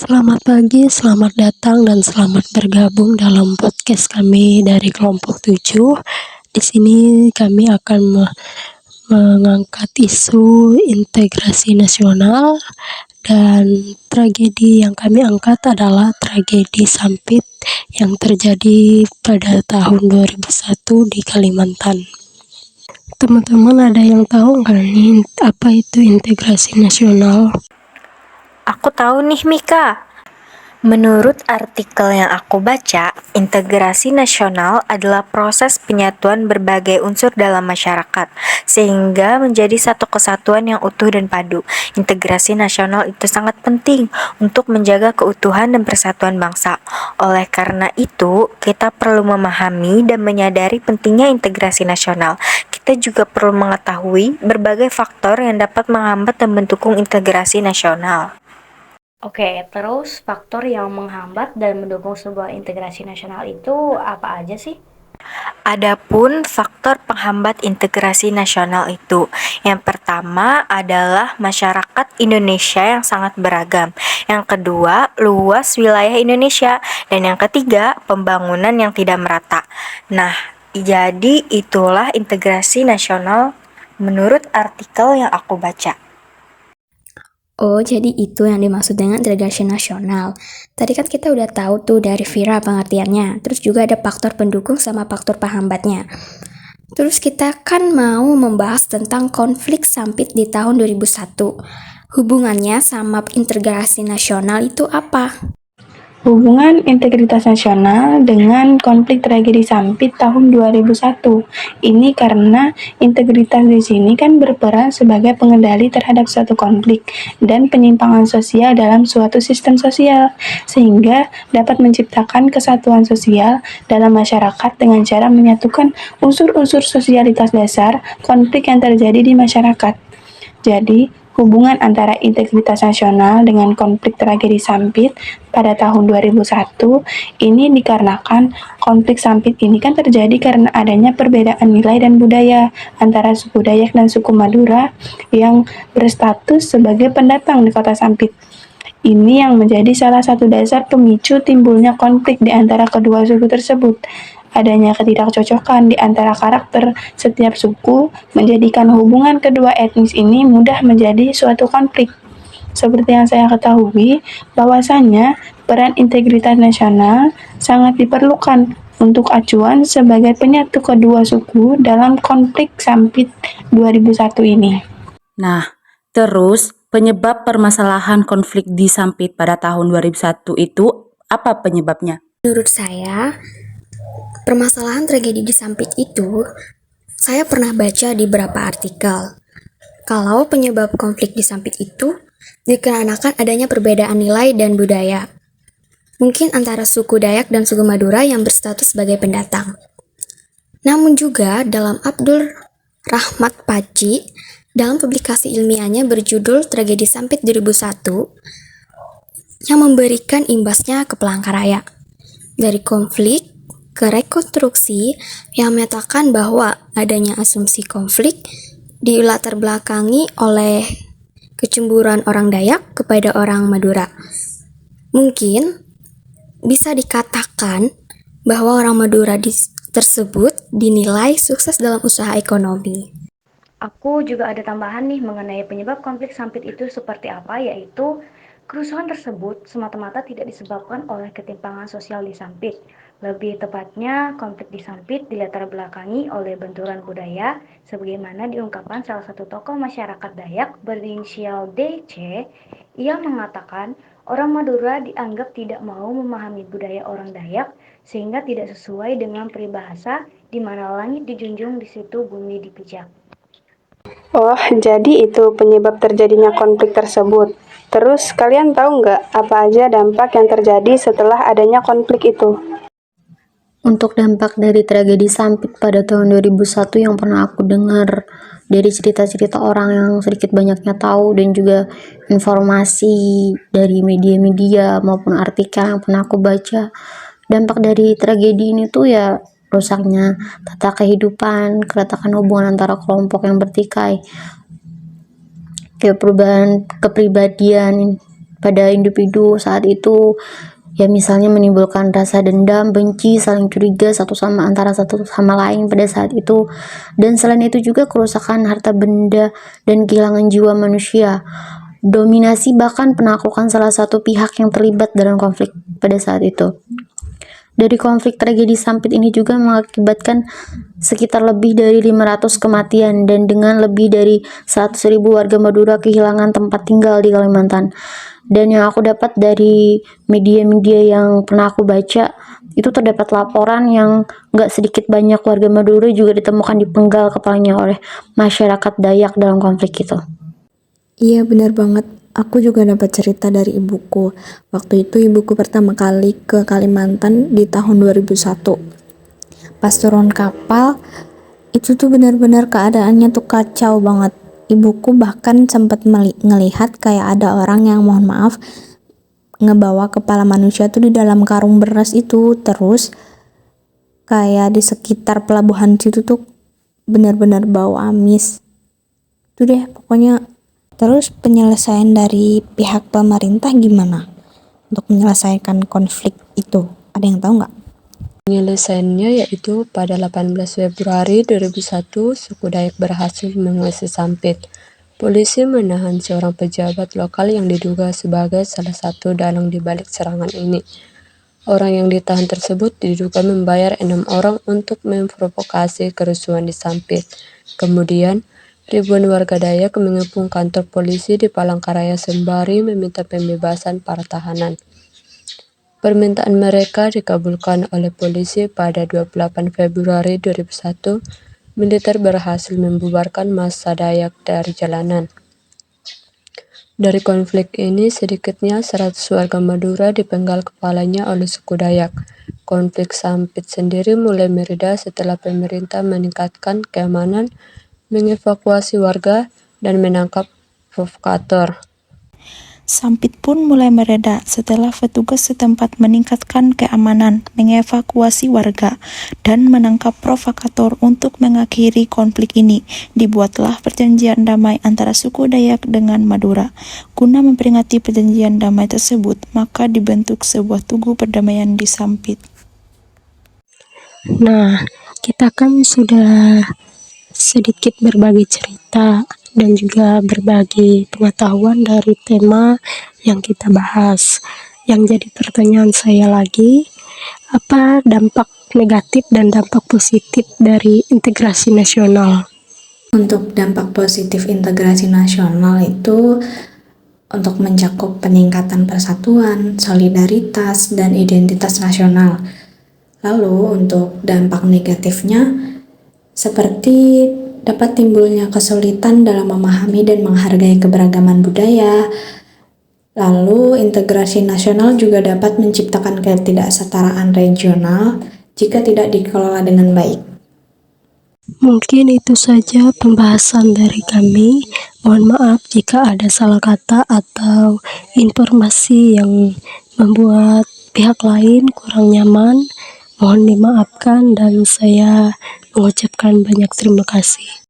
Selamat pagi, selamat datang dan selamat bergabung dalam podcast kami dari kelompok 7. Di sini kami akan mengangkat isu integrasi nasional, dan tragedi yang kami angkat adalah tragedi Sampit yang terjadi pada tahun 2001 di Kalimantan. Teman-teman ada yang tahu nggak nih apa itu integrasi nasional? Aku tahu nih Mika. Menurut artikel yang aku baca, integrasi nasional adalah proses penyatuan berbagai unsur dalam masyarakat, sehingga menjadi satu kesatuan yang utuh dan padu. Integrasi nasional itu sangat penting untuk menjaga keutuhan dan persatuan bangsa. Oleh karena itu, kita perlu memahami dan menyadari pentingnya integrasi nasional. Kita juga perlu mengetahui berbagai faktor yang dapat menghambat dan mendukung integrasi nasional. Oke, terus faktor yang menghambat dan mendukung sebuah integrasi nasional itu apa aja sih? Adapun faktor penghambat integrasi nasional itu, yang pertama adalah masyarakat Indonesia yang sangat beragam. Yang kedua, luas wilayah Indonesia. Dan yang ketiga, pembangunan yang tidak merata. Nah, jadi itulah integrasi nasional menurut artikel yang aku baca. Oh, jadi itu yang dimaksud dengan integrasi nasional. Tadi kan kita udah tahu tuh dari Vira pengertiannya. Terus juga ada faktor pendukung sama faktor penghambatnya. Terus kita kan mau membahas tentang konflik Sampit di tahun 2001. Hubungannya sama integrasi nasional itu apa? Hubungan integritas nasional dengan konflik tragedi Sampit tahun 2001. Ini karena integritas di sini kan berperan sebagai pengendali terhadap suatu konflik dan penyimpangan sosial dalam suatu sistem sosial, sehingga dapat menciptakan kesatuan sosial dalam masyarakat dengan cara menyatukan unsur-unsur sosialitas dasar konflik yang terjadi di masyarakat. Jadi, hubungan antara integritas nasional dengan konflik tragedi Sampit pada tahun 2001 ini dikarenakan konflik Sampit ini kan terjadi karena adanya perbedaan nilai dan budaya antara suku Dayak dan suku Madura yang berstatus sebagai pendatang di kota Sampit. Ini yang menjadi salah satu dasar pemicu timbulnya konflik di antara kedua suku tersebut. Adanya ketidakcocokan di antara karakter setiap suku menjadikan hubungan kedua etnis ini mudah menjadi suatu konflik. Seperti yang saya ketahui, bahwasannya peran integritas nasional sangat diperlukan untuk acuan sebagai penyatu kedua suku dalam konflik Sampit 2001 ini. Nah, terus penyebab permasalahan konflik di Sampit pada tahun 2001 itu apa penyebabnya? Menurut saya, permasalahan tragedi di Sampit itu, saya pernah baca di beberapa artikel. Kalau penyebab konflik di Sampit itu dikarenakan adanya perbedaan nilai dan budaya. Mungkin antara suku Dayak dan suku Madura yang berstatus sebagai pendatang. Namun juga dalam Abdul Rahmat Paci, dalam publikasi ilmiahnya berjudul Tragedi Sampit 2001, yang memberikan imbasnya ke Palangkaraya. Dari konflik ke rekonstruksi yang menyatakan bahwa adanya asumsi konflik dilatar belakangi oleh kecemburuan orang Dayak kepada orang Madura. Mungkin bisa dikatakan bahwa orang Madura tersebut dinilai sukses dalam usaha ekonomi. Aku juga ada tambahan nih mengenai penyebab konflik Sampit itu seperti apa, yaitu kerusuhan tersebut semata-mata tidak disebabkan oleh ketimpangan sosial di Sampit. Lebih tepatnya, konflik di Sampit dilatar belakangi oleh benturan budaya, sebagaimana diungkapkan salah satu tokoh masyarakat Dayak berinisial DC yang mengatakan orang Madura dianggap tidak mau memahami budaya orang Dayak sehingga tidak sesuai dengan peribahasa di mana langit dijunjung, di situ bumi dipijak. Oh, jadi itu penyebab terjadinya konflik tersebut. Terus, kalian tahu nggak apa aja dampak yang terjadi setelah adanya konflik itu? Untuk dampak dari tragedi Sampit pada tahun 2001 yang pernah aku dengar dari cerita-cerita orang yang sedikit banyaknya tahu dan juga informasi dari media-media maupun artikel yang pernah aku baca, dampak dari tragedi ini tuh ya rusaknya tata kehidupan, keretakan hubungan antara kelompok yang bertikai, kayak perubahan kepribadian, pada individu saat itu, ya misalnya menimbulkan rasa dendam, benci, saling curiga antara satu sama lain pada saat itu. Dan selain itu juga kerusakan harta benda dan kehilangan jiwa manusia, dominasi bahkan penaklukan salah satu pihak yang terlibat dalam konflik pada saat itu. Dari konflik tragedi Sampit ini juga mengakibatkan sekitar lebih dari 500 kematian dan dengan lebih dari 100.000 warga Madura kehilangan tempat tinggal di Kalimantan. Dan yang aku dapat dari media-media yang pernah aku baca, itu terdapat laporan yang nggak sedikit banyak warga Madura juga ditemukan dipenggal kepalanya oleh masyarakat Dayak dalam konflik itu. Iya benar banget, aku juga dapat cerita dari ibuku. Waktu itu ibuku pertama kali ke Kalimantan di tahun 2001. Pas turun kapal, itu tuh benar-benar keadaannya tuh kacau banget. Ibuku bahkan sempat ngelihat kayak ada orang yang mohon maaf ngebawa kepala manusia tuh di dalam karung beras itu. Terus kayak di sekitar pelabuhan situ tuh benar-benar bau amis. Itu deh pokoknya. Terus penyelesaian dari pihak pemerintah gimana untuk menyelesaikan konflik itu? Ada yang tahu nggak? Penyelesaiannya yaitu pada 18 Februari 2001, suku Dayak berhasil menguasai Sampit. Polisi menahan seorang pejabat lokal yang diduga sebagai salah satu dalang di balik serangan ini. Orang yang ditahan tersebut diduga membayar 6 orang untuk memprovokasi kerusuhan di Sampit. Kemudian, ribuan warga Dayak mengepung kantor polisi di Palangkaraya sembari meminta pembebasan para tahanan. Permintaan mereka dikabulkan oleh polisi pada 28 Februari 2001. Militer berhasil membubarkan massa Dayak dari jalanan. Dari konflik ini, sedikitnya 100 warga Madura dipenggal kepalanya oleh suku Dayak. Konflik Sampit sendiri mulai mereda setelah pemerintah meningkatkan keamanan, mengevakuasi warga, dan menangkap provokator. Sampit pun mulai mereda setelah petugas setempat meningkatkan keamanan, mengevakuasi warga, dan menangkap provokator. Untuk mengakhiri konflik ini, dibuatlah perjanjian damai antara suku Dayak dengan Madura. Guna memperingati perjanjian damai tersebut, maka dibentuk sebuah tugu perdamaian di Sampit. Nah, kita kan sudah sedikit berbagi cerita dan juga berbagi pengetahuan dari tema yang kita bahas. Yang jadi pertanyaan saya lagi, apa dampak negatif dan dampak positif dari integrasi nasional? Untuk dampak positif integrasi nasional itu untuk mencakup peningkatan persatuan, solidaritas, dan identitas nasional. Lalu untuk dampak negatifnya seperti dapat timbulnya kesulitan dalam memahami dan menghargai keberagaman budaya. Lalu integrasi nasional juga dapat menciptakan ketidaksetaraan regional jika tidak dikelola dengan baik. Mungkin itu saja pembahasan dari kami. Mohon maaf jika ada salah kata atau informasi yang membuat pihak lain kurang nyaman. Mohon dimaafkan dan saya mengucapkan banyak terima kasih.